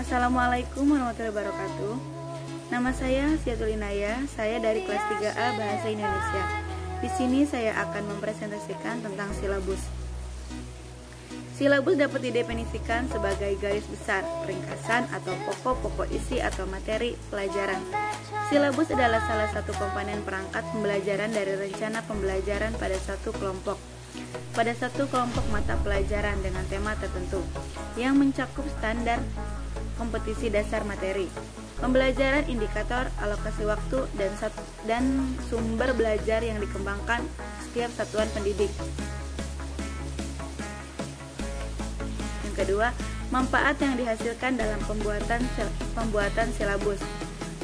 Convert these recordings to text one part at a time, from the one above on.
Assalamualaikum warahmatullahi wabarakatuh. Nama saya Siatul Inaya, saya dari kelas 3A Bahasa Indonesia. Di sini saya akan mempresentasikan tentang silabus. Silabus dapat didefinisikan sebagai garis besar, ringkasan, atau pokok-pokok isi atau materi pelajaran. Silabus adalah salah satu komponen perangkat pembelajaran dari rencana pembelajaran pada satu kelompok mata pelajaran dengan tema tertentu yang mencakup standar kompetisi dasar materi, pembelajaran, indikator, alokasi waktu, dan sumber belajar yang dikembangkan setiap satuan pendidik. Yang kedua, manfaat yang dihasilkan dalam pembuatan silabus.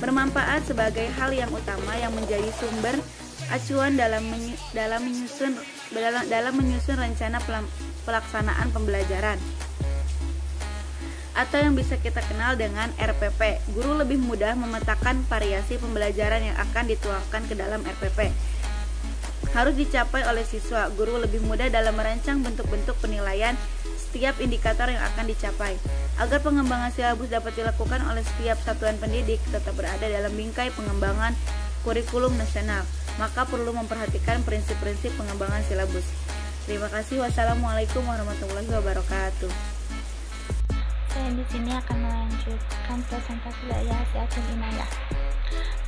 Bermanfaat sebagai hal yang utama yang menjadi sumber acuan dalam menyusun rencana pelaksanaan pembelajaran, atau yang bisa kita kenal dengan RPP. Guru lebih mudah memetakan variasi pembelajaran yang akan dituangkan ke dalam RPP. Harus dicapai oleh siswa. Guru lebih mudah dalam merancang bentuk-bentuk penilaian setiap indikator yang akan dicapai. Agar pengembangan silabus dapat dilakukan oleh setiap satuan pendidik tetap berada dalam bingkai pengembangan kurikulum nasional, maka perlu memperhatikan prinsip-prinsip pengembangan silabus. Terima kasih. Wassalamualaikum warahmatullahi wabarakatuh. Saya di sini akan melanjutkan presentasi dari Siatul Inayah.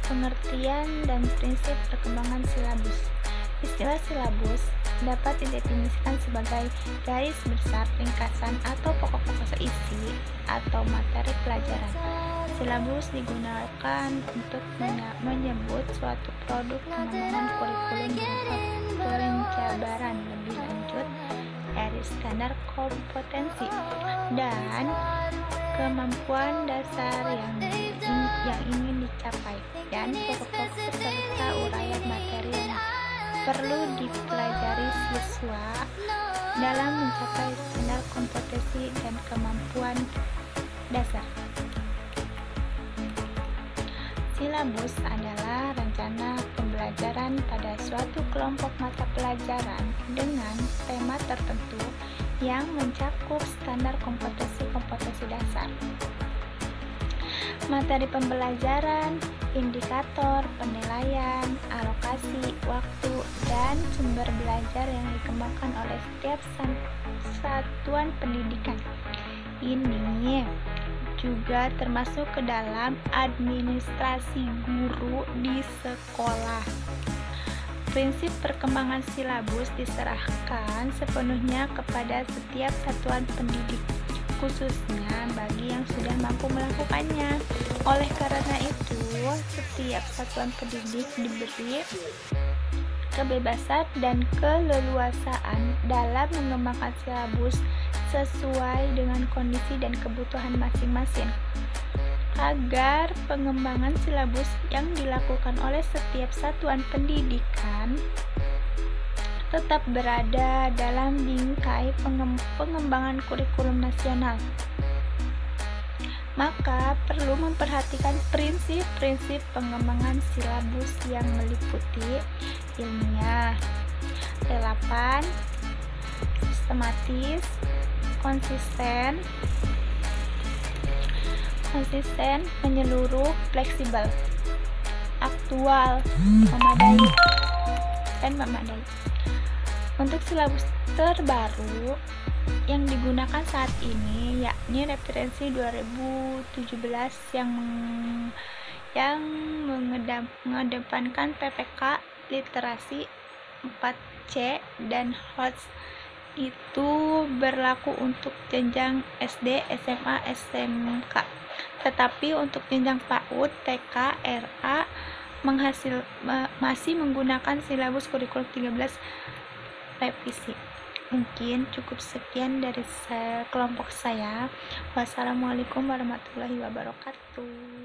Pengertian dan prinsip perkembangan silabus. Istilah silabus dapat didefinisikan sebagai garis besar, ringkasan, atau pokok-pokok isi atau materi pelajaran. Silabus digunakan untuk menyebut suatu produk pengembangan kurikulum berupa penjabaran lebih lanjut dari standar kompetensi dan kemampuan dasar yang ingin dicapai, dan pokok-pokok serta uraian materi yang perlu dipelajari siswa dalam mencapai standar kompetensi dan kemampuan dasar. Silabus adalah rencana pembelajaran pada suatu kelompok mata pelajaran dengan tema tertentu yang mencakup standar kompetensi dasar. Materi pembelajaran, indikator, penilaian, alokasi, waktu, dan sumber belajar yang dikembangkan oleh setiap satuan pendidikan. Ini juga termasuk ke dalam administrasi guru di sekolah. Prinsip perkembangan silabus diserahkan sepenuhnya kepada setiap satuan pendidik, khususnya bagi yang sudah mampu melakukannya. Oleh karena itu, setiap satuan pendidik diberi kebebasan dan keleluasaan dalam mengembangkan silabus sesuai dengan kondisi dan kebutuhan masing-masing, agar pengembangan silabus yang dilakukan oleh setiap satuan pendidikan tetap berada dalam bingkai pengembangan kurikulum nasional. Maka perlu memperhatikan prinsip-prinsip pengembangan silabus yang meliputi ilmiah, relevan, sistematis, konsisten, menyeluruh, fleksibel, aktual, memadai. Untuk silabus terbaru yang digunakan saat ini yakni referensi 2017 yang mengedepankan PPK, literasi 4C, dan HOTS. Itu berlaku untuk jenjang SD, SMA, SMK. Tetapi untuk jenjang PAUD, TK, RA masih menggunakan silabus kurikulum 13 revisi. Mungkin cukup sekian dari kelompok saya. Wassalamualaikum warahmatullahi wabarakatuh.